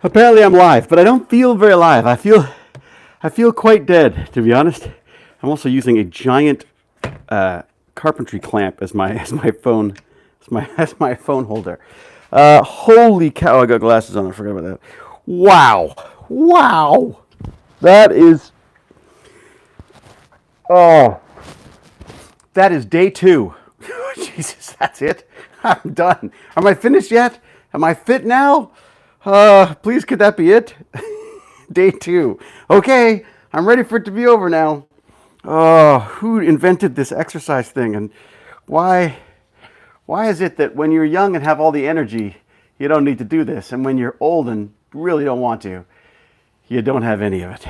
Apparently I'm live, but I don't feel very alive. I feel quite dead, to be honest. I'm also using a giant carpentry clamp as my phone, as my phone holder. Holy cow! I got glasses on. I forgot about that. Wow, wow, that is oh, that is day two. Jesus, that's it. I'm done. Am I finished yet? Am I fit now? Please, could that be it? Day two. Okay, I'm ready for it to be over now. Oh, who invented this exercise thing, and why? Why is it that when you're young and have all the energy, you don't need to do this, and when you're old and really don't want to, you don't have any of it.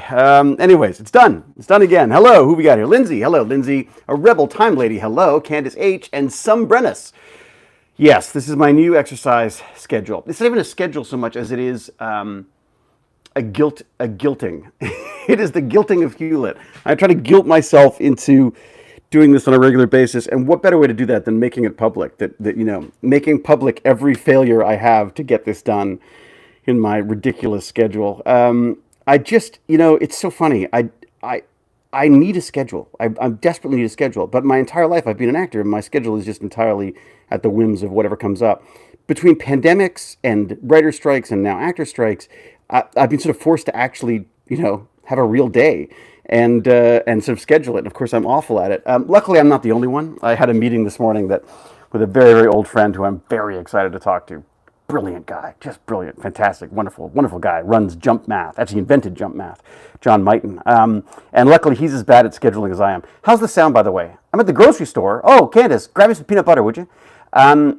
Anyways, it's done. It's done again. Hello, who we got here? Lindsay. Hello, Lindsay. A rebel time lady. Hello, Candace H. and some Brennis. Yes, this is my new exercise schedule. It's not even a schedule so much as it is a guilting. It is the guilting of Hewlett. I try to guilt myself into doing this on a regular basis, and what better way to do that than making it public? That making public every failure I have to get this done in my ridiculous schedule. I just, it's so funny. I need a schedule. I desperately need a schedule. But my entire life, I've been an actor, and my schedule is just entirely at the whims of whatever comes up. Between pandemics and writer strikes and now actor strikes, I've been sort of forced to actually, have a real day and sort of schedule it. And of course, I'm awful at it. Luckily, I'm not the only one. I had a meeting this morning with a very, very old friend who I'm very excited to talk to. Brilliant guy, just brilliant, fantastic, wonderful, wonderful guy. Runs jump math, actually invented jump math, John Mighton. And luckily, he's as bad at scheduling as I am. How's the sound, by the way? I'm at the grocery store. Oh, Candace, grab me some peanut butter, would you? What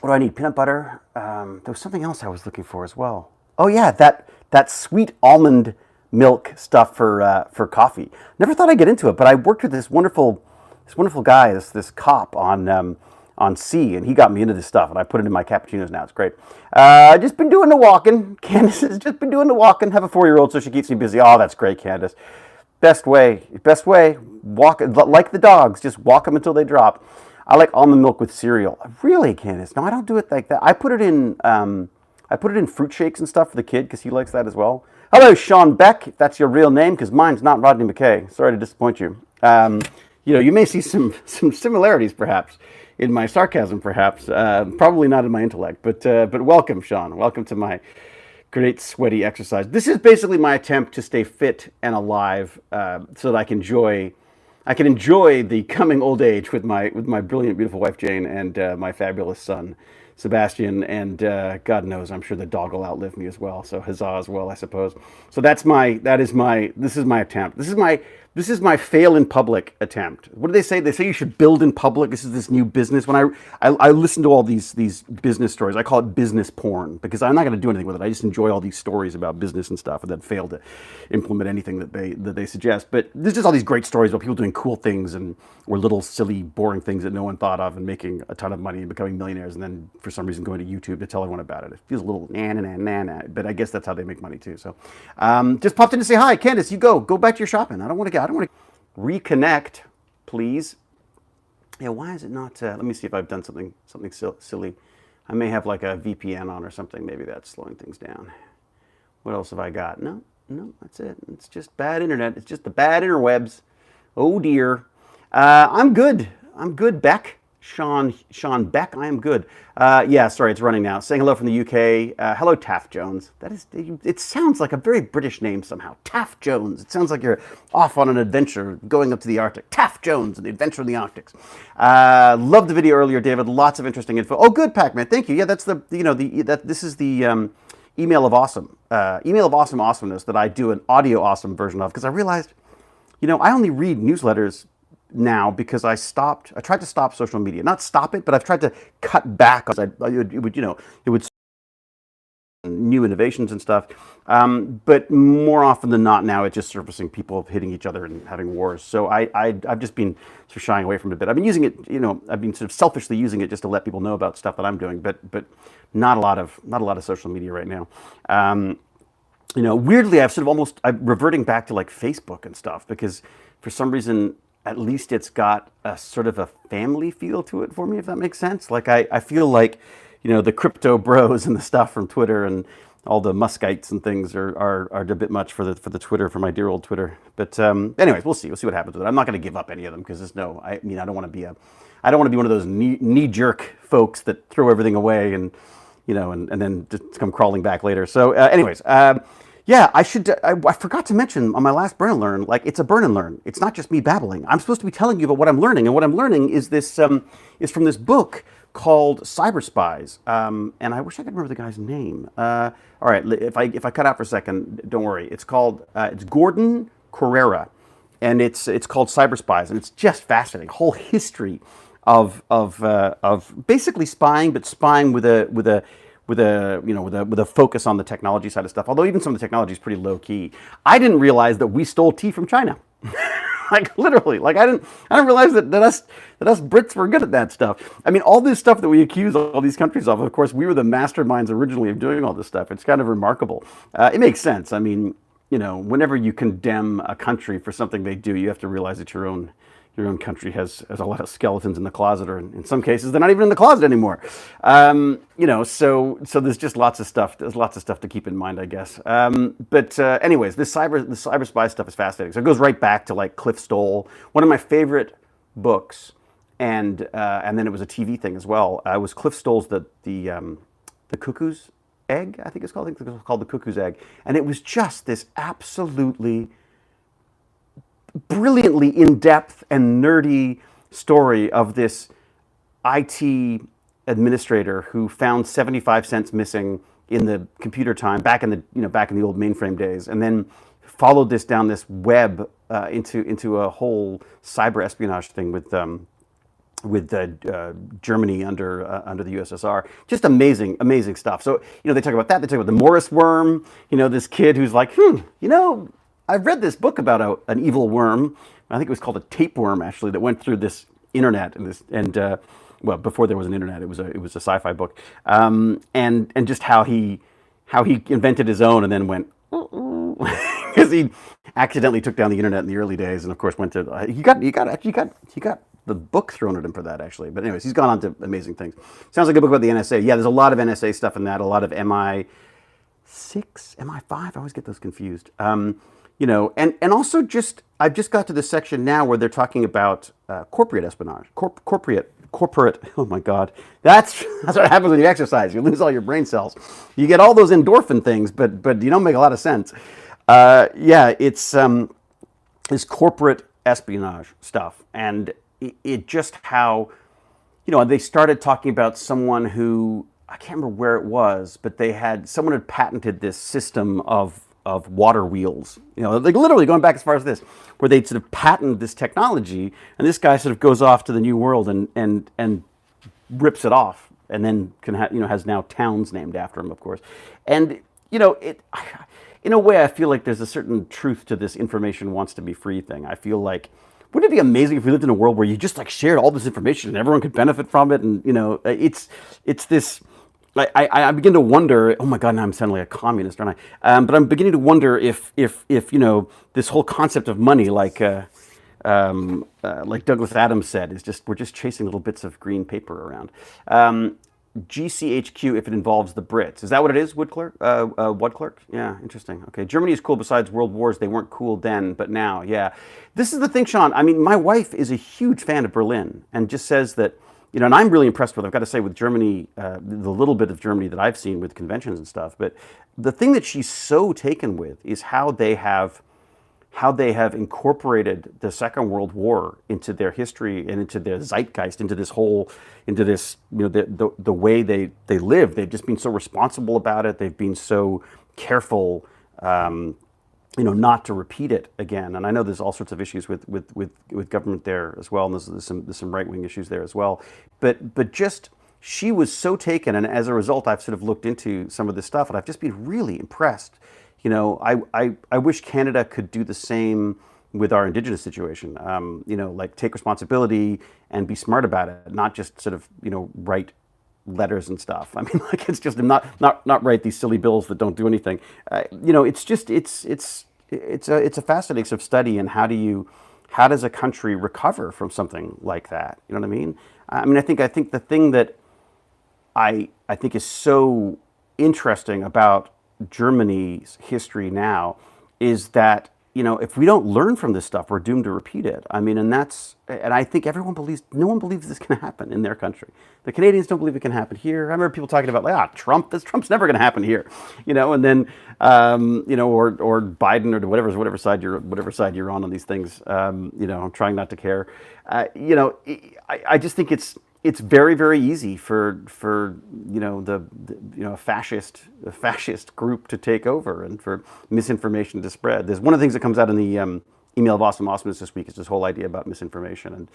do I need? Peanut butter. There was something else I was looking for as well. Oh yeah, that sweet almond milk stuff for coffee. Never thought I'd get into it, but I worked with this wonderful guy, this cop on C, and he got me into this stuff, and I put it in my cappuccinos now. It's great. Just been doing the walking. Candace has just been doing the walking. Have a 4-year-old, so she keeps me busy. Oh, that's great, Candace. Best way. Walk like the dogs. Just walk them until they drop. I like almond milk with cereal. Really, Candace? No, I don't do it like that. I put it in. I put it in fruit shakes and stuff for the kid because he likes that as well. Hello, Sean Beck, if that's your real name, because mine's not Rodney McKay. Sorry to disappoint you. You may see some similarities, perhaps, in my sarcasm, perhaps. Probably not in my intellect, but welcome, Sean. Welcome to my great sweaty exercise. This is basically my attempt to stay fit and alive, so that I can enjoy the coming old age with my brilliant, beautiful wife Jane and my fabulous son Sebastian, and God knows, I'm sure the dog will outlive me as well. So huzzah as well, I suppose. So this is my attempt. This is my fail in public attempt. What do they say? They say you should build in public. This is this new business. When I listen to all these business stories, I call it business porn because I'm not going to do anything with it. I just enjoy all these stories about business and stuff, and then fail to implement anything that they suggest. But there's just all these great stories about people doing cool things or little silly boring things that no one thought of and making a ton of money and becoming millionaires, and then for some reason going to YouTube to tell everyone about it. It feels a little na, but I guess that's how they make money too. So just popped in to say hi. Candace, you go back to your shopping. I don't want to reconnect, please. Yeah, why is it not? Let me see if I've done something silly. I may have like a VPN on or something. Maybe that's slowing things down. What else have I got? No, that's it. It's just bad internet. It's just the bad interwebs. Oh dear. I'm good. Beck. Sean Beck. I am good. Yeah, sorry, it's running now. Saying hello from the UK. Hello, Taft Jones. It sounds like a very British name somehow. Taft Jones. It sounds like you're off on an adventure going up to the Arctic. Taft Jones and the Adventure in the Arctics. Loved the video earlier, David. Lots of interesting info. Oh, good, Pac-Man. Thank you. Yeah, that's this is the email of awesome. Email of awesomeness that I do an audio awesome version of because I realized, I only read newsletters now because I tried to stop social media. Not stop it, but I've tried to cut back. It would new innovations and stuff. But more often than not now, it's just surfacing people hitting each other and having wars. So I've just been sort of shying away from it a bit. I've been using it, I've been sort of selfishly using it just to let people know about stuff that I'm doing, but not a lot of social media right now. Weirdly, I'm reverting back to like Facebook and stuff because for some reason, at least it's got a sort of a family feel to it for me, if that makes sense. Like I feel like, the crypto bros and the stuff from Twitter and all the Muskites and things are a bit much for the Twitter, for my dear old Twitter. But anyways, we'll see. We'll see what happens with it. I'm not going to give up any of them because there's no. I mean, I don't want to be one of those knee jerk folks that throw everything away and and then just come crawling back later. So anyways. Yeah, I forgot to mention on my last Burn and Learn, like it's a Burn and Learn. It's not just me babbling. I'm supposed to be telling you about what I'm learning, and what I'm learning is this is from this book called Cyber Spies, and I wish I could remember the guy's name. All right, if I cut out for a second, don't worry. It's called it's Gordon Correra, and it's called Cyber Spies, and it's just fascinating. Whole history of basically spying, but spying with a focus on the technology side of stuff. Although even some of the technology is pretty low key. I didn't realize that we stole tea from China. Like literally, like I didn't realize that us Brits were good at that stuff. I mean, all this stuff that we accuse all these countries of course, we were the masterminds originally of doing all this stuff. It's kind of remarkable. It makes sense. I mean, whenever you condemn a country for something they do, you have to realize that your own country has a lot of skeletons in the closet, or in some cases they're not even in the closet anymore. So there's just lots of stuff. There's lots of stuff to keep in mind, I guess. But anyways, the cyber spy stuff is fascinating. So it goes right back to like Cliff Stoll, one of my favorite books, and then it was a TV thing as well. Was Cliff Stoll's the Cuckoo's Egg? I think it's called. The Cuckoo's Egg, and it was just this absolutely brilliantly in-depth and nerdy story of this IT administrator who found 75 cents missing in the computer time back in the old mainframe days, and then followed this down this web into a whole cyber espionage thing with Germany under the USSR. Just amazing stuff. So they talk about that. They talk about the Morris worm. This kid who's like, I've read this book about an evil worm. I think it was called a tapeworm, actually, that went through this internet well, before there was an internet, it was a sci-fi book, and just how he invented his own and then went because he accidentally took down the internet in the early days, and of course went to he got the book thrown at him for that, actually. But anyways, he's gone on to amazing things. Sounds like a book about the NSA. Yeah, there's a lot of NSA stuff in that. A lot of MI6, MI5. I always get those confused. And also I've just got to this section now where they're talking about corporate espionage, corporate. Oh my God, that's what happens when you exercise. You lose all your brain cells. You get all those endorphin things, but you don't make a lot of sense. It's this corporate espionage stuff, and it just how they started talking about someone who I can't remember where it was, but someone had patented this system of water wheels, like literally going back as far as this, where they sort of patent this technology, and this guy sort of goes off to the new world and rips it off, and then has now towns named after him, of course. And in a way, I feel like there's a certain truth to this information wants to be free thing. I feel like, wouldn't it be amazing if we lived in a world where you just like shared all this information and everyone could benefit from it? And it's this. I begin to wonder. Oh my God! Now I'm sounding like a communist, aren't I? But I'm beginning to wonder if this whole concept of money, like Douglas Adams said, is we're just chasing little bits of green paper around. GCHQ if it involves the Brits. Is that what it is, Woodclerk? Woodclerk? Yeah, interesting. Okay, Germany is cool besides world wars. They weren't cool then, but now, yeah. This is the thing, Sean. I mean, my wife is a huge fan of Berlin and just says that, and I'm really impressed with, I've got to say, with Germany, the little bit of Germany that I've seen with conventions and stuff, but the thing that she's so taken with is how they have incorporated the Second World War into their history and into their zeitgeist, into this the way they live. They've just been so responsible about it. They've been so careful, not to repeat it again. And I know there's all sorts of issues with government there as well, and there's some right-wing issues there as well. But just she was so taken, and as a result, I've sort of looked into some of this stuff, and I've just been really impressed. I wish Canada could do the same with our Indigenous situation. Like take responsibility and be smart about it, not just sort of write letters and stuff. I mean, like it's just not write these silly bills that don't do anything. It's just it's a fascinating sort of study. And how does a country recover from something like that? You know what I mean? I think the thing that I think is so interesting about Germany's history now is that, if we don't learn from this stuff, we're doomed to repeat it. I mean, and I think everyone believes, no one believes this can happen in their country. The Canadians don't believe it can happen here. I remember people talking about, like, Trump's never going to happen here, and then, or Biden or whatever side you're on these things. I'm trying not to care. I just think it's very, very easy for a fascist group to take over and for misinformation to spread. There's one of the things that comes out in the email of Awesomeness this week is this whole idea about misinformation,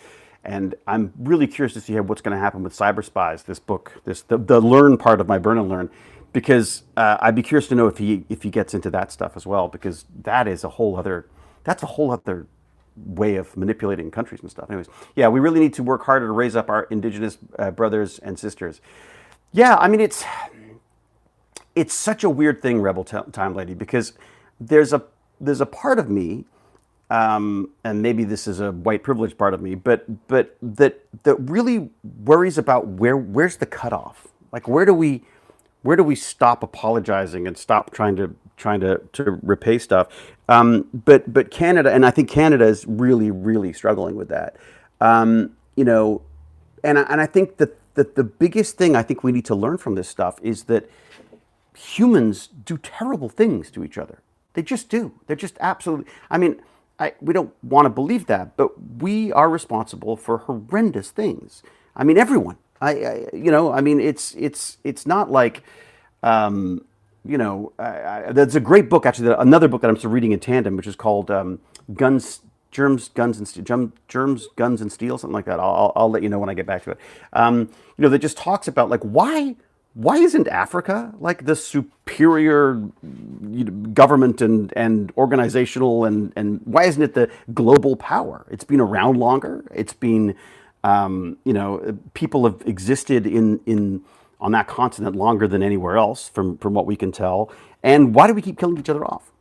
and I'm really curious to see what's going to happen with cyber spies. This book, the learn part of my Burn and Learn, because I'd be curious to know if he gets into that stuff as well, because that's a whole other way of manipulating countries and stuff. Anyways, yeah, we really need to work harder to raise up our indigenous brothers and sisters. Yeah, I mean, it's such a weird thing, Rebel Time Lady, because there's a part of me, and maybe this is a white privilege part of me, but that really worries about where's the cutoff? Like, where do we stop apologizing and stop trying to repay stuff? But Canada, and I think Canada is really, really struggling with that. And I think that the biggest thing I think we need to learn from this stuff is that humans do terrible things to each other. They just do. They're just absolutely. I mean, we don't want to believe that, but we are responsible for horrendous things. I mean, everyone. I mean, it's not like. There's a great book, actually, another book that I'm still reading in tandem, which is called Germs, Guns, and Steel, something like that. I'll let you know when I get back to it. That just talks about, like, why isn't Africa like the superior government and organizational and why isn't it the global power? It's been around longer. It's been, people have existed on that continent longer than anywhere else, from what we can tell. And why do we keep killing each other off?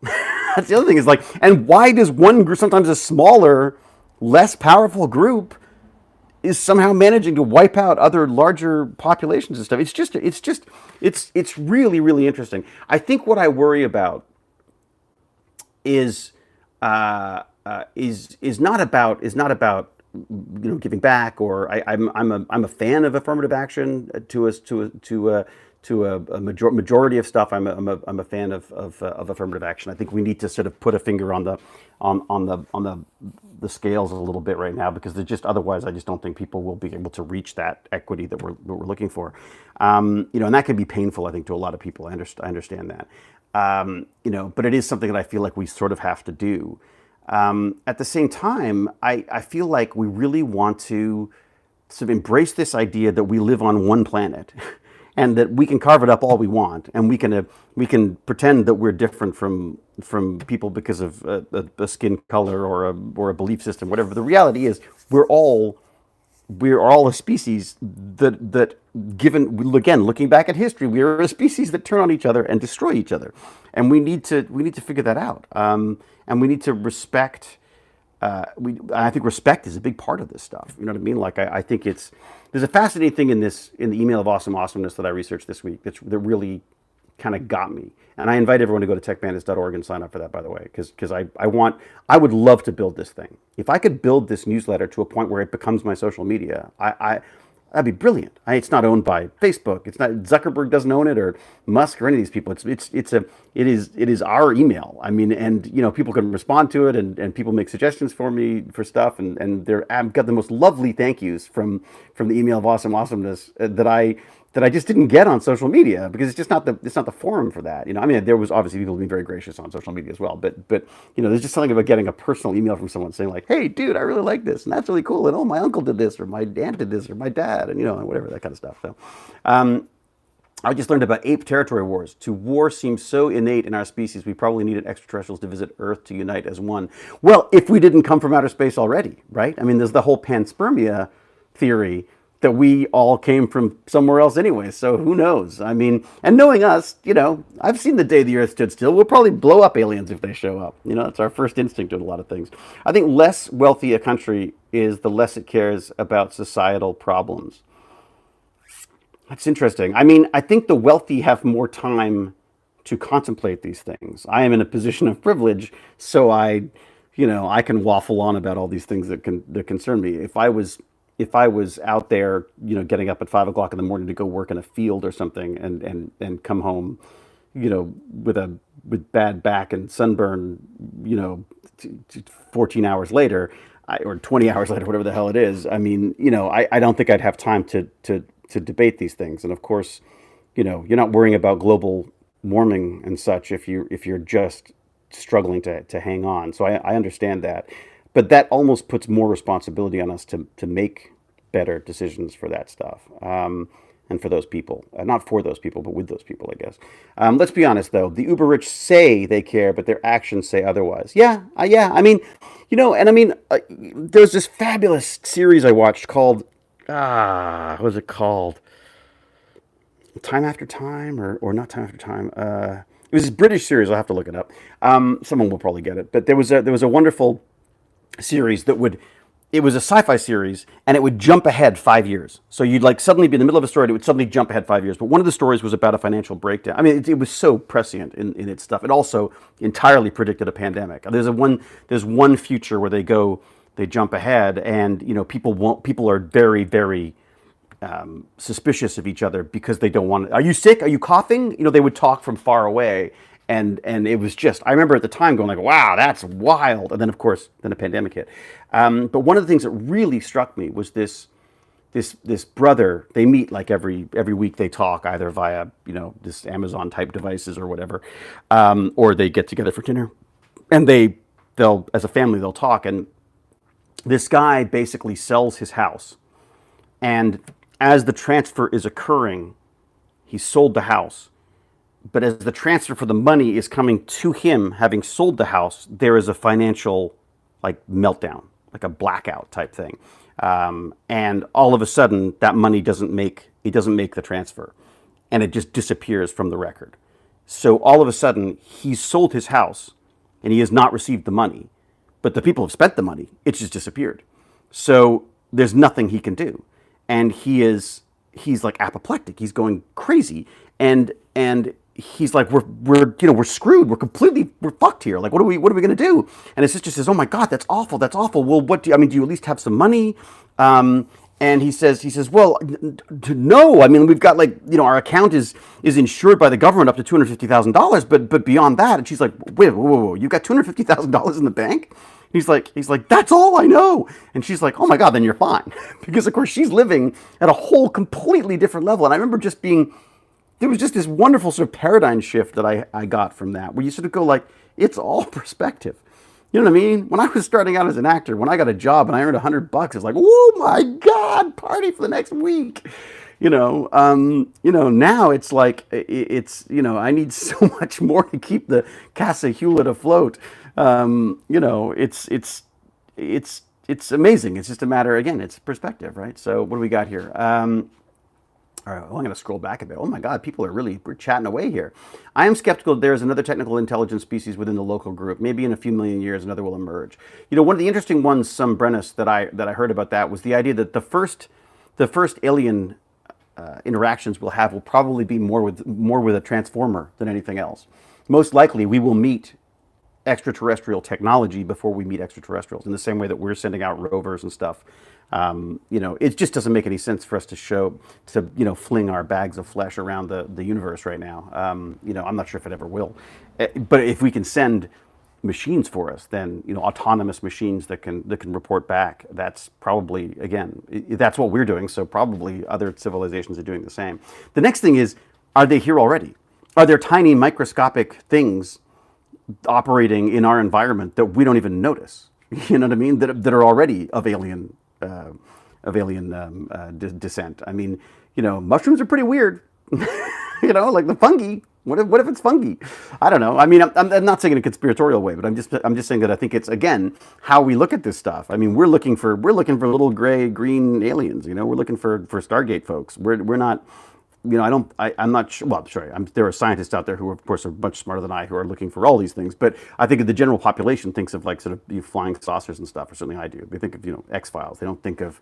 That's the other thing, is like, and why does one group, sometimes a smaller, less powerful group, is somehow managing to wipe out other larger populations and stuff? It's really, really interesting. I think what I worry about is not about giving back, or I'm a fan of affirmative action to a majority of stuff. I'm a fan of affirmative action. I think we need to sort of put a finger on the scales a little bit right now, because otherwise I just don't think people will be able to reach that equity that we're looking for. And that can be painful, I think, to a lot of people. I understand that. But it is something that I feel like we sort of have to do. At the same time, I feel like we really want to sort of embrace this idea that we live on one planet and that we can carve it up all we want, and we can pretend that we're different from people because of a skin color or a belief system, whatever. The reality is we're all a species that given, again, looking back at history, we are a species that turn on each other and destroy each other, and we need to figure that out. And we need to respect. I think respect is a big part of this stuff. You know what I mean? Like, I think there's a fascinating thing in the email of awesomeness that I researched this week that really kind of got me. And I invite everyone to go to techbandits.org and sign up for that, by the way, because I would love to build this thing. If I could build this newsletter to a point where it becomes my social media, that'd be brilliant. It's not owned by Facebook. It's not, Zuckerberg doesn't own it, or Musk, or any of these people. It is our email. I mean, and people can respond to it, and people make suggestions for me for stuff, and I've got the most lovely thank yous from the email of awesomeness that I just didn't get on social media, because it's not the forum for that. I mean, there was obviously people being very gracious on social media as well, but there's just something about getting a personal email from someone saying, like, hey dude, I really like this, and that's really cool, and oh, my uncle did this, or my aunt did this, or my dad, and whatever, that kind of stuff. So I just learned about ape territory wars. To war seems so innate in our species, we probably needed extraterrestrials to visit Earth to unite as one. Well, if we didn't come from outer space already, right? I mean, there's the whole panspermia theory that we all came from somewhere else anyway, so who knows? I mean, and knowing us, I've seen the day the Earth stood still. We'll probably blow up aliens if they show up. It's our first instinct in a lot of things. I think less wealthy a country is, the less it cares about societal problems. That's interesting. I mean, I think the wealthy have more time to contemplate these things. I am in a position of privilege, so I can waffle on about all these things that concern me. If I was out there, getting up at 5 o'clock in the morning to go work in a field or something, and come home, with bad back and sunburn, 14 hours later, or 20 hours later, whatever the hell it is. I mean, I don't think I'd have time to debate these things. And of course, you're not worrying about global warming and such if you're just struggling to hang on. So I understand that, but that almost puts more responsibility on us to make better decisions for that stuff. And for those people, not for those people, but with those people, I guess. Let's be honest, though. The uber rich say they care, but their actions say otherwise. Yeah, yeah. I mean, there's this fabulous series I watched called, what was it called? Time After Time, or not Time After Time. It was this British series. I'll have to look it up. Someone will probably get it. But there was a wonderful series it was a sci-fi series, and it would jump ahead 5 years. So you'd like suddenly be in the middle of a story, and it would suddenly jump ahead 5 years. But one of the stories was about a financial breakdown. I mean, it was so prescient in its stuff. It also entirely predicted a pandemic. There's one future where they jump ahead, and people are very, very suspicious of each other because they don't want. Are you sick? Are you coughing? They would talk from far away, and it was just. I remember at the time going like, "Wow, that's wild!" And then of course, a pandemic hit. But one of the things that really struck me was this brother. They meet like every week. They talk either via this Amazon type devices or whatever, or they get together for dinner, and they'll as a family they'll talk. And this guy basically sells his house, and as the transfer is occurring, he sold the house. But as the transfer for the money is coming to him, having sold the house, there is a financial like meltdown, like a blackout type thing. And all of a sudden, that money doesn't make the transfer, and it just disappears from the record. So all of a sudden, he's sold his house, and he has not received the money. But the people have spent the money; it's just disappeared. So there's nothing he can do. And he's like apoplectic. He's going crazy, and he's like, we're screwed. We're fucked here. Like, what are we gonna do? And his sister says, oh my God, that's awful. That's awful. Well, do you at least have some money? And he says, well, no. I mean, we've got our account is insured by the government up to $250,000, but beyond that. And she's like, wait, whoa, you got $250,000 in the bank? He's like, that's all I know. And she's like, oh my God, then you're fine. Because of course she's living at a whole completely different level. And I remember there was just this wonderful sort of paradigm shift that I got from that, where you sort of go like, it's all perspective. You know what I mean? When I was starting out as an actor, when I got a job and I earned $100, it's like, oh my God, party for the next week. Now it's like, I need so much more to keep the Casa Hewlett afloat. It's amazing. It's just a matter, again, it's perspective, right? So what do we got here? All right, well, I'm going to scroll back a bit. Oh my God, we're chatting away here. I am skeptical that there is another technical intelligence species within the local group. Maybe in a few million years, another will emerge. One of the interesting ones, some Brennis, that I heard about that was the idea that the first alien interactions we'll have will probably be more with a transformer than anything else. Most likely, we will meet extraterrestrial technology before we meet extraterrestrials, in the same way that we're sending out rovers and stuff. It just doesn't make any sense for us to fling our bags of flesh around the universe right now. I'm not sure if it ever will. But if we can send machines for us, then autonomous machines that can report back. That's probably, again, that's what we're doing. So probably other civilizations are doing the same. The next thing is, are they here already? Are there tiny microscopic things operating in our environment that we don't even notice? You know what I mean? That are already of alien descent. I mean, mushrooms are pretty weird. Like the fungi. What if it's fungi? I don't know. I mean, I'm not saying in a conspiratorial way, but I'm just saying that I think it's, again, how we look at this stuff. I mean, we're looking for little gray green aliens. We're looking for Stargate folks. We're not. I'm not sure. Well, sorry. There are scientists out there who, of course, are much smarter than I, who are looking for all these things. But I think the general population thinks of flying saucers and stuff, or certainly I do. They think of X-Files. They don't think of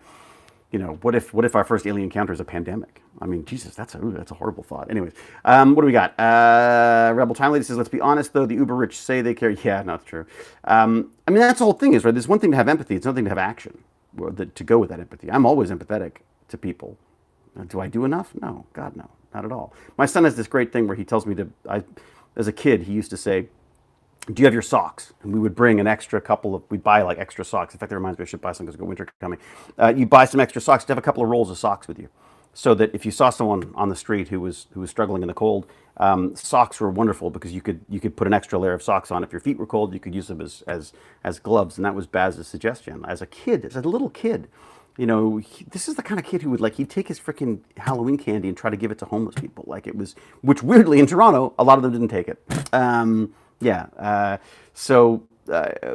what if our first alien encounter is a pandemic? I mean, Jesus, that's a horrible thought. Anyways, what do we got? Rebel Time Lady says, let's be honest, though, the uber rich say they care. Yeah, not true. I mean, that's the whole thing is, right? There's one thing to have empathy. It's another thing to have action, or to go with that empathy. I'm always empathetic to people. Do I do enough? No, God, no, not at all. My son has this great thing where he tells me as a kid, he used to say, do you have your socks? And we would bring an extra we'd buy like extra socks. In fact, that reminds me I should buy some because winter coming. You buy some extra socks to have a couple of rolls of socks with you. So that if you saw someone on the street who was struggling in the cold, socks were wonderful because you could put an extra layer of socks on. If your feet were cold, you could use them as gloves. And that was Baz's suggestion. As a little kid, this is the kind of kid who would he'd take his freaking Halloween candy and try to give it to homeless people. Which weirdly in Toronto, a lot of them didn't take it.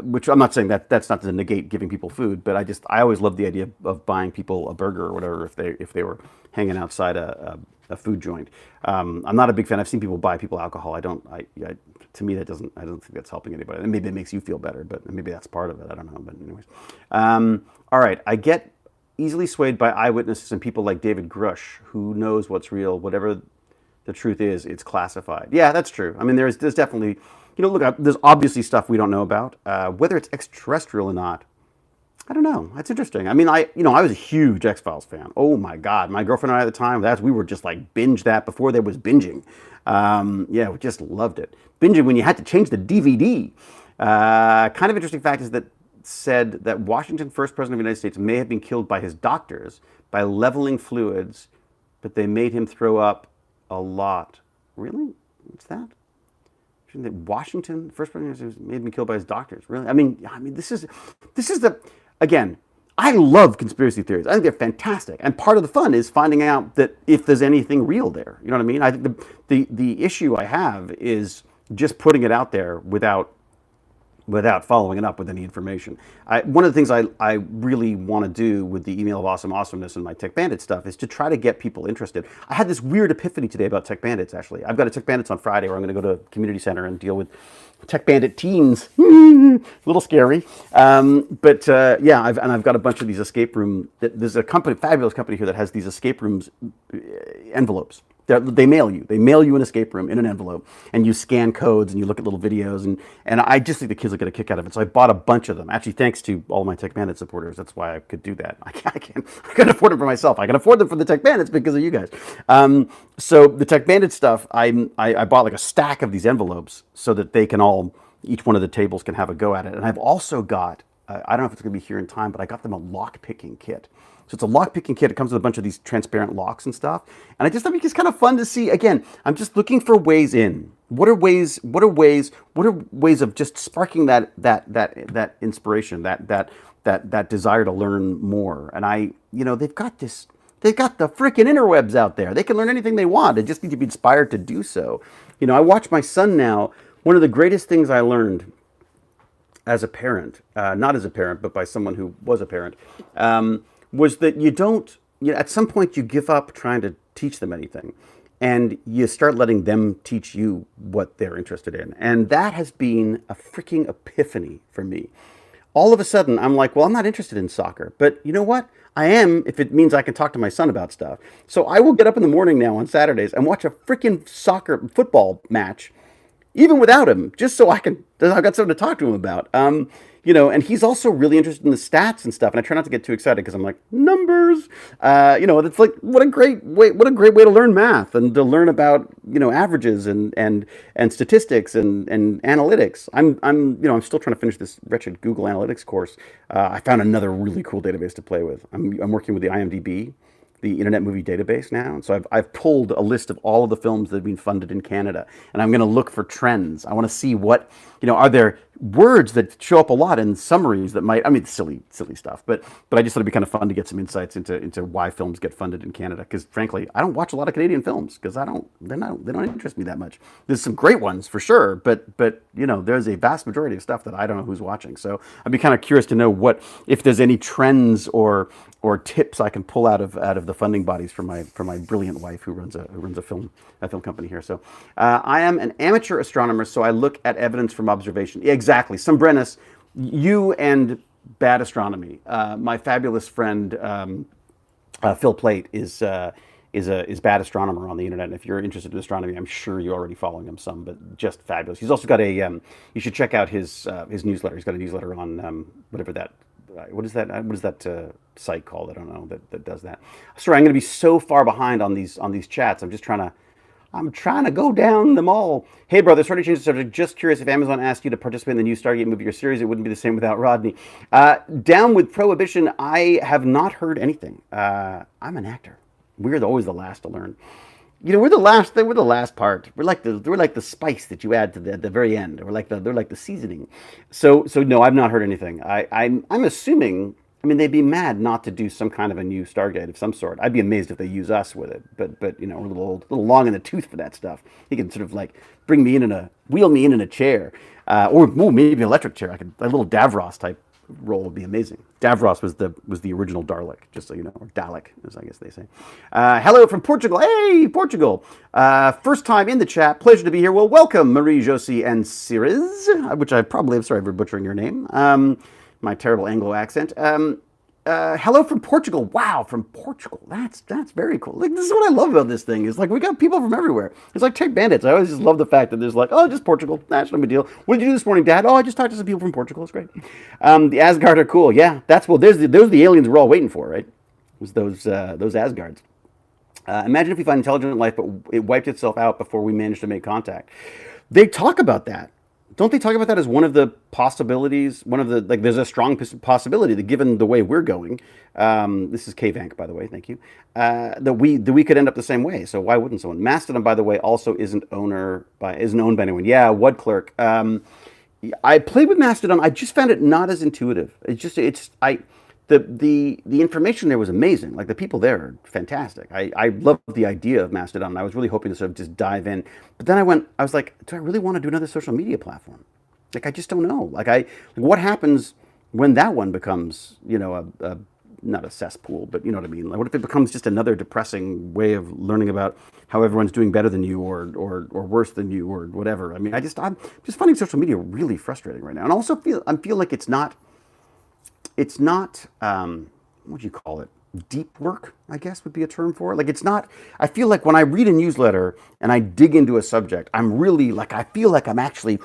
Which I'm not saying that's not to negate giving people food, but I always loved the idea of buying people a burger or whatever if they were hanging outside a food joint. I'm not a big fan. I've seen people buy people alcohol. To me I don't think that's helping anybody. And maybe it makes you feel better, but maybe that's part of it. I don't know. But anyways, all right. I get easily swayed by eyewitnesses and people like David Grush, who knows what's real, whatever the truth is, it's classified. Yeah, that's true. I mean, there's definitely, look, there's obviously stuff we don't know about. Whether it's extraterrestrial or not, I don't know. That's interesting. I mean, I was a huge X-Files fan. Oh my God, my girlfriend and I at the time, we were just binge that before there was binging. We just loved it. Binging when you had to change the DVD. Kind of interesting fact is that said that Washington, first president of the United States, may have been killed by his doctors by leveling fluids, but they made him throw up a lot. Really? What's that? Washington, first president, may have been killed by his doctors. Really? I mean, this is again. I love conspiracy theories. I think they're fantastic, and part of the fun is finding out that if there's anything real there. You know what I mean? I think the issue I have is just putting it out there without following it up with any information. One of the things I really want to do with the email of awesomeness and my Tech Bandit stuff is to try to get people interested. I had this weird epiphany today about Tech Bandits, actually. I've got a Tech Bandits on Friday where I'm going to go to a community center and deal with Tech Bandit teens. A little scary. I've got a bunch of these escape room. There's a fabulous company here that has these escape rooms envelopes. They mail you an escape room in an envelope, and you scan codes and you look at little videos, and I just think the kids will get a kick out of it. So I bought a bunch of them, actually thanks to all my Tech Bandit supporters. That's why I could do that. I couldn't afford them for myself. I can afford them for the Tech Bandits because of you guys. So the Tech Bandit stuff, I bought a stack of these envelopes so that they can each one of the tables can have a go at it. And I've also got, I don't know if it's going to be here in time, but I got them a lock picking kit. So it's a lock picking kit. It comes with a bunch of these transparent locks and stuff. And I just think it's kind of fun to see. Again, I'm just looking for ways in. What are ways of just sparking that inspiration, that desire to learn more? And they've got the freaking interwebs out there. They can learn anything they want. They just need to be inspired to do so. I watch my son now. One of the greatest things I learned as a parent, not as a parent, but by someone who was a parent, was that at some point you give up trying to teach them anything and you start letting them teach you what they're interested in. And that has been a freaking epiphany for me. All of a sudden, I'm like, well, I'm not interested in soccer, but you know what? I am if it means I can talk to my son about stuff. So I will get up in the morning now on Saturdays and watch a freaking football match, even without him, just so I've got something to talk to him about. And he's also really interested in the stats and stuff. And I try not to get too excited because I'm like, numbers. It's like what a great way to learn math and to learn about averages and statistics and analytics. I'm still trying to finish this wretched Google Analytics course. I found another really cool database to play with. I'm working with the IMDb, the Internet Movie Database now. And so I've pulled a list of all of the films that have been funded in Canada. And I'm going to look for trends. I want to see are there words that show up a lot in summaries that silly stuff. But I just thought it'd be kind of fun to get some insights into why films get funded in Canada. Because frankly, I don't watch a lot of Canadian films because they don't interest me that much. There's some great ones for sure, but there's a vast majority of stuff that I don't know who's watching. So I'd be kind of curious to know if there's any trends or tips I can pull out of the funding bodies for my brilliant wife who runs a film company here. So I am an amateur astronomer, so I look at evidence from observation. Exactly, you and bad astronomy. My fabulous friend Phil Plait is bad astronomer on the internet. And if you're interested in astronomy, I'm sure you're already following him some, but just fabulous. He's also got a you should check out his newsletter. He's got a newsletter on whatever that what is that site called? I don't know that does that. Sorry, I'm going to be so far behind on these chats. I'm trying to go down them all. Hey, brother, sorry to change the subject. Just curious if Amazon asked you to participate in the new Stargate movie or series, it wouldn't be the same without Rodney. Down with Prohibition, I have not heard anything. I'm an actor. We're always the last to learn. You know, we're the last part. We're like the spice that you add to the very end. They're like the seasoning. So no, I've not heard anything. I'm assuming. I mean, they'd be mad not to do some kind of a new Stargate of some sort. I'd be amazed if they use us with it. But you know, we're a little old, a little long in the tooth for that stuff. He can sort of like wheel me in a chair, or maybe an electric chair. A little Davros type role would be amazing. Davros was the original Dalek, just so you know, or Dalek, as I guess they say. Hello from Portugal. Hey, Portugal. First time in the chat. Pleasure to be here. Well, welcome, Marie, Josie, and Ciriz, which I probably am sorry for butchering your name. My terrible Anglo accent. Hello from Portugal. Wow, from Portugal. That's very cool. Like, this is what I love about this thing. Is like we got people from everywhere. It's like Tech Bandits. I always just love the fact that there's like, oh, just Portugal. That's no big deal. What did you do this morning, Dad? Oh, I just talked to some people from Portugal. It's great. The Asgard are cool. Yeah, those are the aliens we're all waiting for, right? It was those Asgards. Imagine if we find intelligent life, but it wiped itself out before we managed to make contact. They talk about that. Don't they talk about that as one of the possibilities? There's a strong possibility that given the way we're going, this is K-Vank, by the way, thank you, that we could end up the same way. So why wouldn't someone? Mastodon, by the way, also isn't owned by anyone. Yeah, Wud Clerk. I played with Mastodon. I just found it not as intuitive. The information there was amazing. Like the people there are fantastic. I love the idea of Mastodon. I was really hoping to sort of just dive in. But then I was like, do I really want to do another social media platform? Like, I just don't know. What happens when that one becomes, you know, not a cesspool, but you know what I mean? Like, what if it becomes just another depressing way of learning about how everyone's doing better than you or worse than you or whatever? I mean, I'm just finding social media really frustrating right now. And I also feel like it's not what do you call it? Deep work, I guess would be a term for it. Like it's not, I feel like when I read a newsletter and I dig into a subject, I'm really like, I feel like I'm actually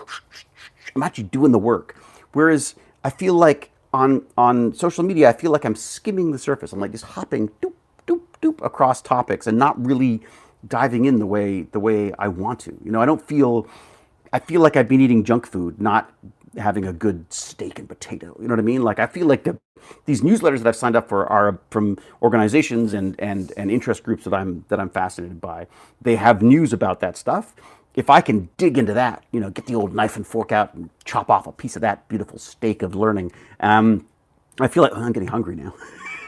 doing the work. Whereas I feel like on social media, I feel like I'm skimming the surface. I'm like just hopping doop, doop, doop across topics and not really diving in the way I want to. You know, I feel like I've been eating junk food, not having a good steak and potato. You know what I mean? Like I feel like these newsletters that I've signed up for are from organizations and interest groups that I'm fascinated by. They have news about that stuff. If I can dig into that, you know, get the old knife and fork out and chop off a piece of that beautiful steak of learning, I feel like I'm getting hungry now.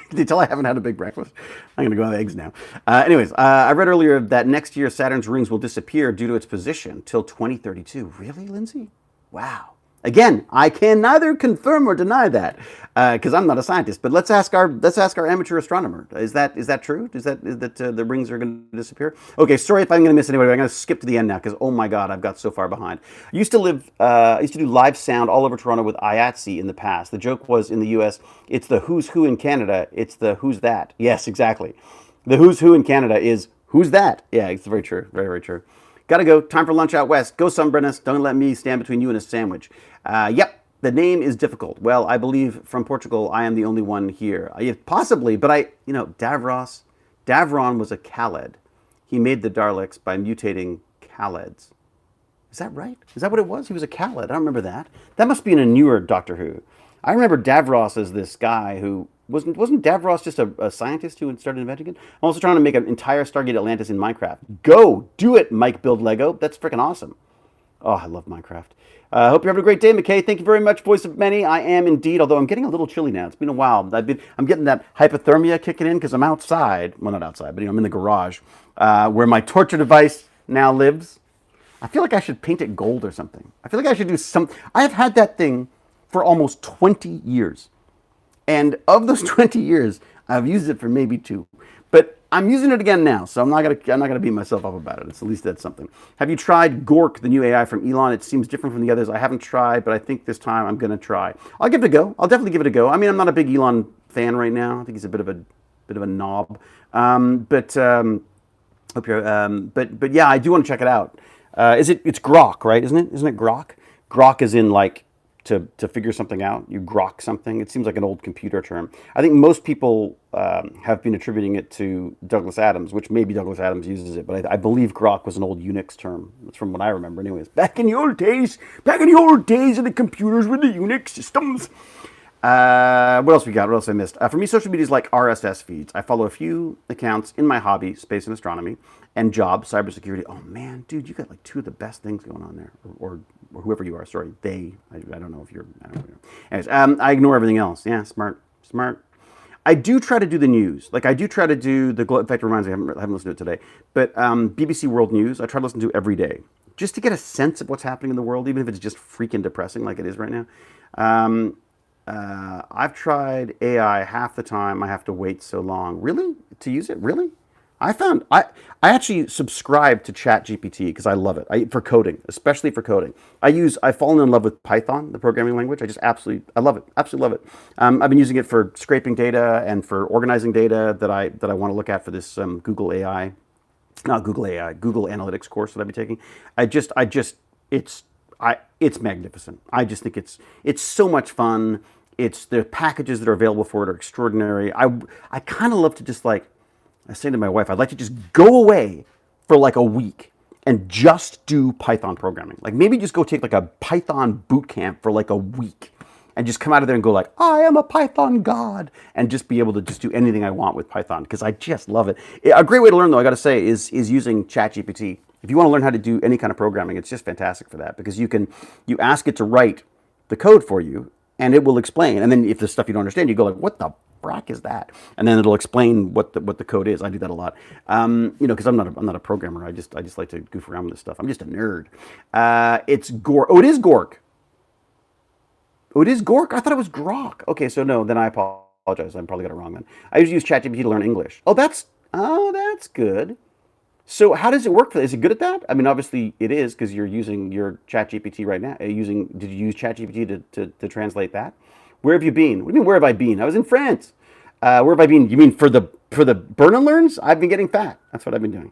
Can you tell I haven't had a big breakfast? I'm going to go have eggs now. Anyways, I read earlier that next year Saturn's rings will disappear due to its position till 2032. Really, Lindsay? Wow. Again, I can neither confirm or deny that because I'm not a scientist. But let's ask our amateur astronomer. Is that true? Is that the rings are going to disappear? Okay, sorry if I'm going to miss anybody. I'm going to skip to the end now because oh my god, I've got so far behind. I used to do live sound all over Toronto with IATSE in the past. The joke was in the U.S. it's the who's who in Canada. It's the who's that. Yes, exactly. The who's who in Canada is who's that. Yeah, it's very true. Very very true. Gotta go. Time for lunch out west. Go Sunbrennis. Don't let me stand between you and a sandwich. Yep, the name is difficult. Well, I believe from Portugal, I am the only one here. Possibly, but Davron was a Khaled. He made the Daleks by mutating Khaleds. Is that right? Is that what it was? He was a Khaled. I don't remember that. That must be in a newer Doctor Who. I remember Davros as this guy who wasn't Davros just a scientist who had started inventing it? I'm also trying to make an entire Stargate Atlantis in Minecraft. Go do it, Mike Build Lego. That's freaking awesome. Oh, I love Minecraft. Hope you're having a great day, McKay. Thank you very much, voice of many. I am indeed, although I'm getting a little chilly now. It's been a while. I'm getting that hypothermia kicking in because I'm outside. Well, not outside, but I'm in the garage where my torture device now lives. I feel like I should paint it gold or something. I feel like I should do some. I have had that thing for almost 20 years. And of those 20 years, I've used it for maybe 2. But I'm using it again now, so I'm not gonna beat myself up about it. At least that's something. Have you tried Gork, the new AI from Elon? It seems different from the others. I haven't tried, but I think this time I'm gonna try. I'll give it a go. I'll definitely give it a go. I mean, I'm not a big Elon fan right now. I think he's a bit of a bit of a knob. But hope you're, but yeah, I do want to check it out. It's grok, right? Isn't it grok? Grok is in like to figure something out. You grok something. It seems like an old computer term. I think most people have been attributing it to Douglas Adams, which maybe Douglas Adams uses it, but I believe grok was an old Unix term. That's from what I remember, anyways. Back in the old days of the computers with the Unix systems. What else we got? What else I missed? For me, social media is like RSS feeds. I follow a few accounts in my hobby, space and astronomy, and job, cybersecurity. Oh man, dude, you got like two of the best things going on there, or whoever you are. Sorry, they. I don't know if you're. I don't know. Anyways, I ignore everything else. Yeah, smart. I do try to do the news. Like I do try to do the. In fact, it reminds me, I haven't listened to it today, but BBC World News. I try to listen to every day, just to get a sense of what's happening in the world, even if it's just freaking depressing like it is right now. I've tried AI half the time. I have to wait so long. Really? To use it? Really? I actually subscribe to ChatGPT because I love it. For coding, especially for coding. I've fallen in love with Python, the programming language. I love it. Absolutely love it. I've been using it for scraping data and for organizing data that I want to look at for this Google AI, not Google AI, Google Analytics course that I've been taking. It's magnificent. I just think it's so much fun. The packages that are available for it are extraordinary. I kind of love to just like, I say to my wife, I'd like to just go away for like a week and just do Python programming. Like maybe just go take like a Python boot camp for like a week and just come out of there and go like, I am a Python god, and just be able to just do anything I want with Python because I just love it. A great way to learn though, I got to say, is using ChatGPT. If you want to learn how to do any kind of programming, it's just fantastic for that because you ask it to write the code for you and it will explain. And then if there's stuff you don't understand, you go like, what the frack is that? And then it'll explain what the code is. I do that a lot. Because I'm not a programmer. I just like to goof around with this stuff. I'm just a nerd. It's Gork. Oh, it is Gork. Oh, it is Gork? I thought it was Grok. Okay, so no, then I apologize. I probably got it wrong then. I usually use ChatGPT to learn English. Oh, that's good. So how does it work for that? Is it good at that? I mean, obviously it is because you're using your ChatGPT right now. Did you use ChatGPT to translate that? Where have you been? What do you mean, where have I been? I was in France. Where have I been? You mean for the burn and learns? I've been getting fat. That's what I've been doing.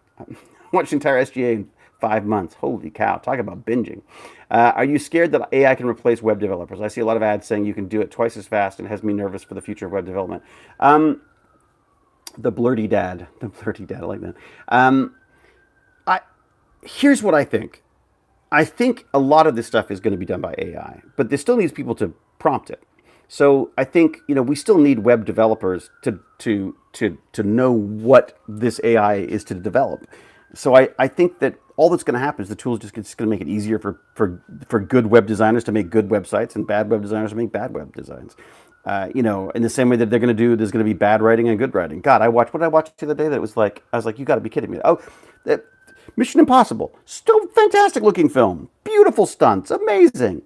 Watched the entire SGA in 5 months. Holy cow. Talk about binging. Are you scared that AI can replace web developers? I see a lot of ads saying you can do it twice as fast and it has me nervous for the future of web development. The blurty dad. I like that. Here's what I think. I think a lot of this stuff is going to be done by AI, but there still needs people to prompt it. So I think we still need web developers to know what this AI is to develop. So I think that all that's going to happen is the tool is just going to make it easier for good web designers to make good websites and bad web designers to make bad web designs. In the same way that there's going to be bad writing and good writing. God, what did I watch the other day that was like, I was like, you got to be kidding me. Oh, Mission Impossible, still fantastic looking film, beautiful stunts, amazing.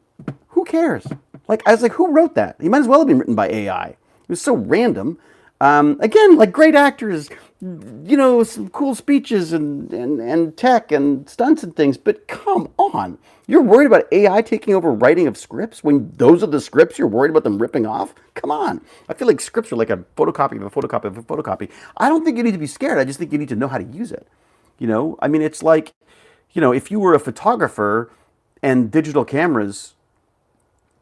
Who cares? Like, I was like, who wrote that? He might as well have been written by AI. It was so random. Again, like great actors, some cool speeches and tech and stunts and things, but come on. You're worried about AI taking over writing of scripts when those are the scripts you're worried about them ripping off? Come on. I feel like scripts are like a photocopy of a photocopy of a photocopy. I don't think you need to be scared. I just think you need to know how to use it. I mean, it's like, if you were a photographer and digital cameras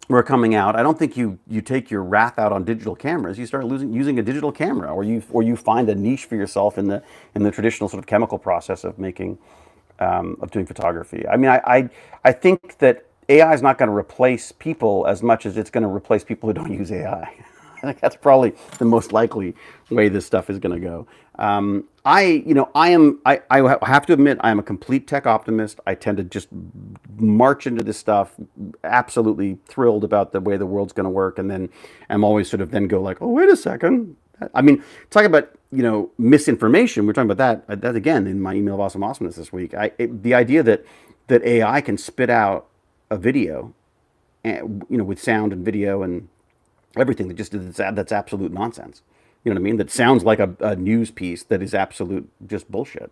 were coming out, I don't think you take your wrath out on digital cameras. You start using a digital camera, or you find a niche for yourself in the traditional sort of chemical process of making of doing photography. I mean, I think that AI is not going to replace people as much as it's going to replace people who don't use AI. I think that's probably the most likely way this stuff is going to go. I have to admit, I am a complete tech optimist. I tend to just march into this stuff, absolutely thrilled about the way the world's going to work, and then I'm always sort of then go like, oh, wait a second. I mean, talking about misinformation. We're talking about that again in my email of awesome awesomeness this week. The idea that AI can spit out a video, with sound and video and everything that's absolute nonsense. You know what I mean? That sounds like a news piece that is absolute just bullshit.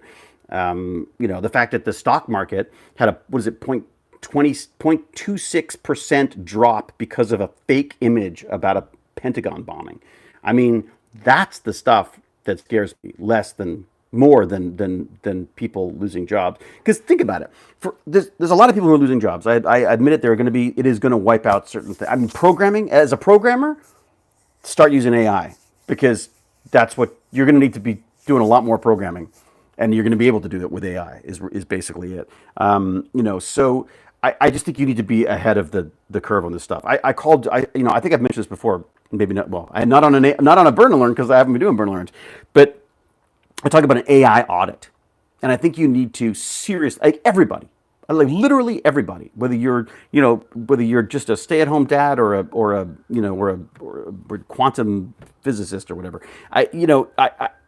The fact that the stock market had a 0.26% drop because of a fake image about a Pentagon bombing. I mean, that's the stuff that scares me less than more than people losing jobs. Because think about it, there's a lot of people who are losing jobs. I admit it. There are going to be. It is going to wipe out certain things. I mean, programming as a programmer, start using AI because that's what you're going to need to be doing a lot more programming, and you're going to be able to do that with AI. Is basically it. So I just think you need to be ahead of the curve on this stuff. I called. I think I've mentioned this before. Maybe not. Well, I not on a burn alert because I haven't been doing burn alerts, but I talk about an AI audit, and I think you need to seriously, like everybody, like literally everybody, whether you're just a stay-at-home dad or a quantum physicist or whatever. I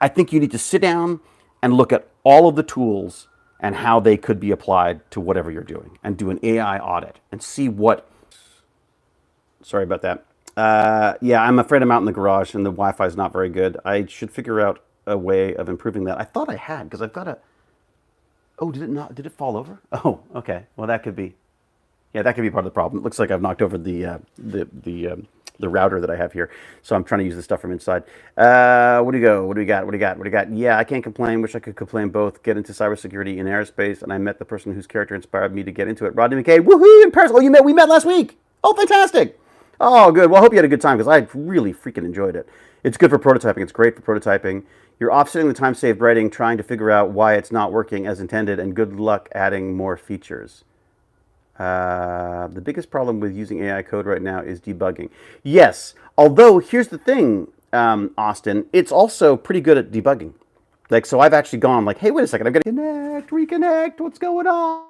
think you need to sit down and look at all of the tools and how they could be applied to whatever you're doing, and do an AI audit and see what. Sorry about that. Yeah, I'm afraid I'm out in the garage and the Wi-Fi is not very good. I should figure out a way of improving that. I thought I had because I've got a. Oh, did it not? Did it fall over? Oh, okay. Well, that could be. Yeah, that could be part of the problem. It looks like I've knocked over the router that I have here, so I'm trying to use the stuff from inside. What do you go? What do we got? What do we got? What do we got? Yeah, I can't complain. Wish I could complain both. Get into cybersecurity in aerospace, and I met the person whose character inspired me to get into it. Rodney McKay. Woohoo! In Paris. Oh, we met last week. Oh, fantastic. Oh, good. Well, I hope you had a good time because I really freaking enjoyed it. It's good for prototyping. It's great for prototyping. You're offsetting the time saved writing, trying to figure out why it's not working as intended, and good luck adding more features. The biggest problem with using AI code right now is debugging. Yes, although here's the thing, Austin, it's also pretty good at debugging. Like, so I've actually gone like, hey, wait a second, I've got to reconnect, what's going on?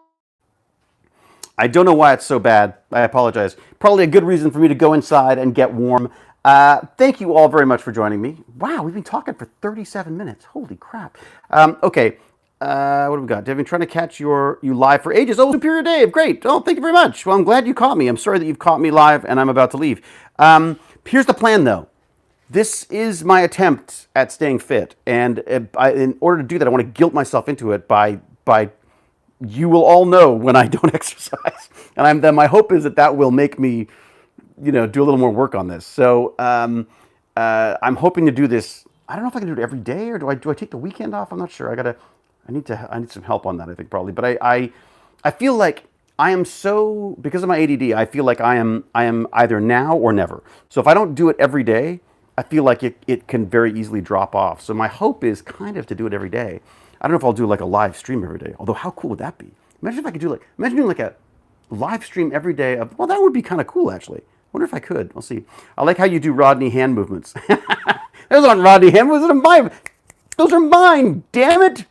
I don't know why it's so bad. I apologize. Probably a good reason for me to go inside and get warm. Thank you all very much for joining me. Wow, we've been talking for 37 minutes. Holy crap. Okay, what have we got? I've been trying to catch you live for ages. Oh, Superior Dave, great. Oh, thank you very much. Well, I'm glad you caught me. I'm sorry that you've caught me live and I'm about to leave. Here's the plan, though. This is my attempt at staying fit, and in order to do that, I want to guilt myself into it by you will all know when I don't exercise, and then my hope is that will make me, do a little more work on this. So I'm hoping to do this. I don't know if I can do it every day, or do I take the weekend off? I'm not sure. I need some help on that, I think, probably. But I feel like I am so, because of my ADD, I feel like I am either now or never. So if I don't do it every day, I feel like it can very easily drop off. So my hope is kind of to do it every day. I don't know if I'll do like a live stream every day. Although, how cool would that be? Imagine if I could imagine doing like a live stream every day of, well, that would be kind of cool, actually. Wonder if I could. We'll see. I like how you do Rodney hand movements. Those aren't Rodney hand movements. Those are mine. Damn it.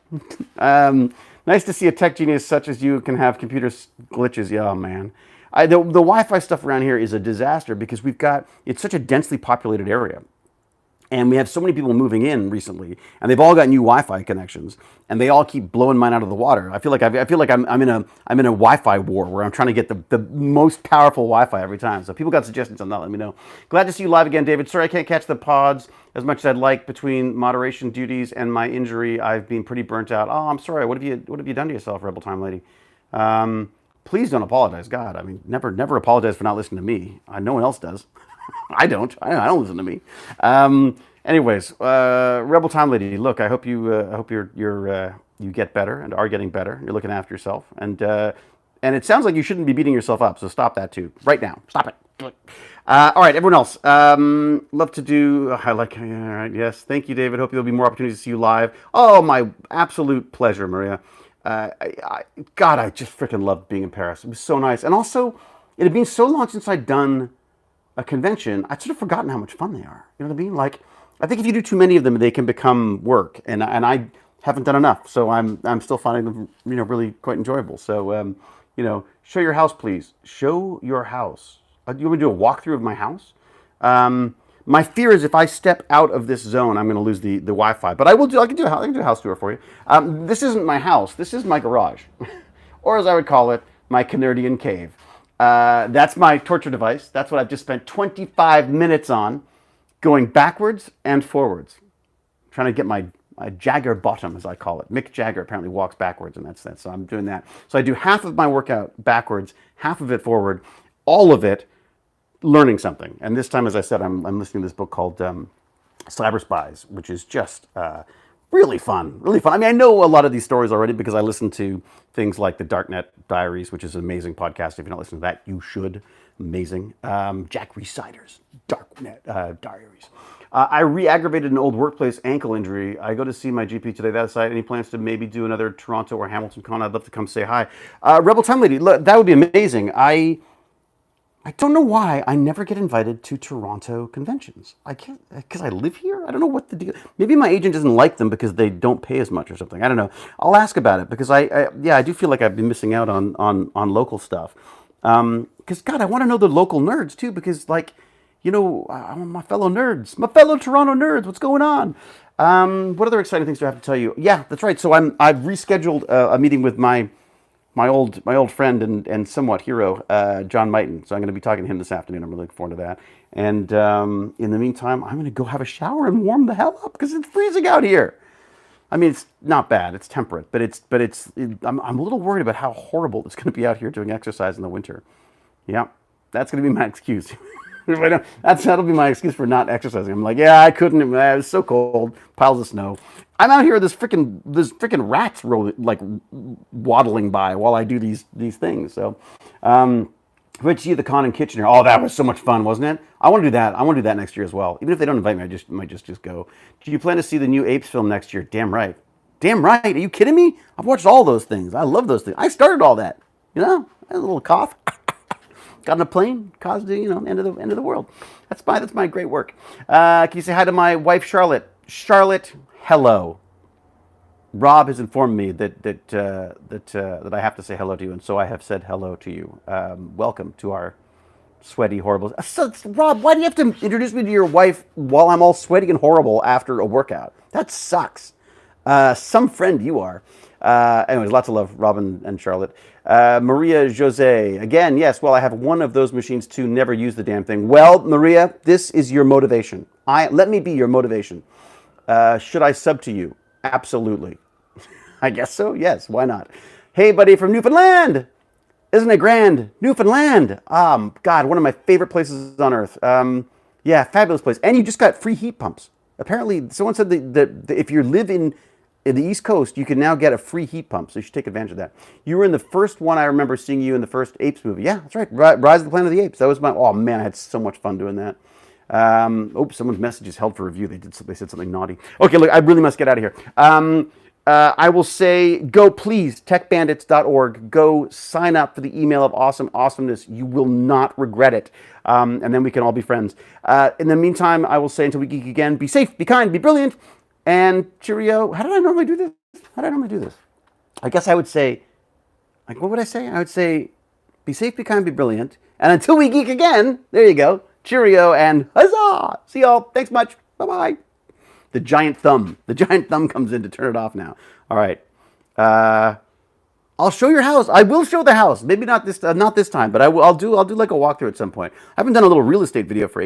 Nice to see a tech genius such as you can have computer glitches. Yeah, man. The Wi-Fi stuff around here is a disaster because it's such a densely populated area. And we have so many people moving in recently, and they've all got new Wi-Fi connections, and they all keep blowing mine out of the water. I feel like I'm in a Wi-Fi war where I'm trying to get the most powerful Wi-Fi every time. So if people got suggestions on that, let me know. Glad to see you live again, David. Sorry I can't catch the pods as much as I'd like. Between moderation duties and my injury, I've been pretty burnt out. Oh, I'm sorry. What have you done to yourself, Rebel Time Lady? Please don't apologize. God, I mean, never apologize for not listening to me. No one else does. I don't listen to me. Anyways, Rebel Time Lady, look, I hope you get better and are getting better. You're looking after yourself, and it sounds like you shouldn't be beating yourself up. So stop that too, right now. Stop it. All right, everyone else. Love to do. I like. All right, yes, thank you, David. Hope there'll be more opportunities to see you live. Oh, my absolute pleasure, Maria. God, I just freaking loved being in Paris. It was so nice, and also it had been so long since I'd done a convention, I'd sort of forgotten how much fun they are. You know what I mean? Like, I think if you do too many of them, they can become work, and I haven't done enough. So I'm still finding them, really quite enjoyable. So, show your house, please. Show your house. You want me to do a walkthrough of my house? My fear is if I step out of this zone, I'm going to lose the Wi-Fi. But I can do a house tour for you. This isn't my house. This is my garage, or as I would call it, my Canardian cave. That's my torture device. That's what I've just spent 25 minutes on, going backwards and forwards, trying to get my Jagger bottom, as I call it. Mick Jagger apparently walks backwards, and that's that. So I'm doing that. So I do half of my workout backwards, half of it forward, all of it learning something. And this time, as I said, I'm listening to this book called Cyber Spies, which is just really fun, really fun. I mean, I know a lot of these stories already because I listen to things like the Darknet Diaries, which is an amazing podcast. If you're not listening to that, you should. Amazing. Jack Resider's Darknet Diaries. I re-aggravated an old workplace ankle injury. I go to see my GP today. That aside, any plans to maybe do another Toronto or Hamilton con? I'd love to come say hi. Rebel Time Lady, look, that would be amazing. I don't know why I never get invited to Toronto conventions. I can't, because I live here? I don't know what the deal. Maybe my agent doesn't like them because they don't pay as much or something. I don't know. I'll ask about it because I do feel like I've been missing out on local stuff. Because, God, I want to know the local nerds too because, like, you know, my fellow nerds, my fellow Toronto nerds, what's going on? What other exciting things do I have to tell you? Yeah, that's right. So I've rescheduled a meeting with my old friend and somewhat hero, John Mighton. So I'm going to be talking to him this afternoon. I'm really looking forward to that. And in the meantime, I'm going to go have a shower and warm the hell up because it's freezing out here. I mean, it's not bad. It's temperate, but I'm a little worried about how horrible it's going to be out here doing exercise in the winter. Yeah, that's going to be my excuse. If I don't, that'll be my excuse for not exercising. I'm like, yeah, I couldn't. It was so cold, piles of snow. I'm out here. There's freaking rats waddling by while I do these things. So, but you the con in Kitchener. Oh, that was so much fun, wasn't it? I want to do that. I want to do that next year as well. Even if they don't invite me, I might just go. Do you plan to see the new Apes film next year? Damn right. Damn right. Are you kidding me? I've watched all those things. I love those things. I started all that. You know, a little cough. Got on a plane, caused the end of the world. That's my great work. Can you say hi to my wife Charlotte? Charlotte, hello. Rob has informed me that I have to say hello to you, and so I have said hello to you. Welcome to our sweaty, horrible. So, Rob, why do you have to introduce me to your wife while I'm all sweaty and horrible after a workout? That sucks. Some friend you are. Anyways, lots of love, Robin and Charlotte. Maria Jose, again, yes, well, I have one of those machines too, never use the damn thing. Well, Maria, this is your motivation. Let me be your motivation. Should I sub to you? Absolutely. I guess so, yes, why not? Hey, buddy from Newfoundland. Isn't it grand? Newfoundland. God, one of my favorite places on earth. Yeah, fabulous place. And you just got free heat pumps. Apparently, someone said that if you live in the East Coast, you can now get a free heat pump, so you should take advantage of that. You were in the first one. I remember seeing you in the first Apes movie. Yeah, that's right. Rise of the Planet of the Apes. That was oh man, I had so much fun doing that. Someone's message is held for review. They said something naughty. Okay, look, I really must get out of here. I will say, go please, techbandits.org. Go sign up for the email of awesomeness. You will not regret it. And then we can all be friends. In the meantime, I will say until we geek again, be safe, be kind, be brilliant. And cheerio. How did I normally do this? I guess I would say, like, what would I say? I would say, be safe, be kind, be brilliant. And until we geek again, there you go. Cheerio and huzzah. See y'all. Thanks much. Bye-bye. The giant thumb. The giant thumb comes in to turn it off now. All right. I'll show your house. I will show the house. Maybe not this time, but I'll do like a walkthrough at some point. I haven't done a little real estate video for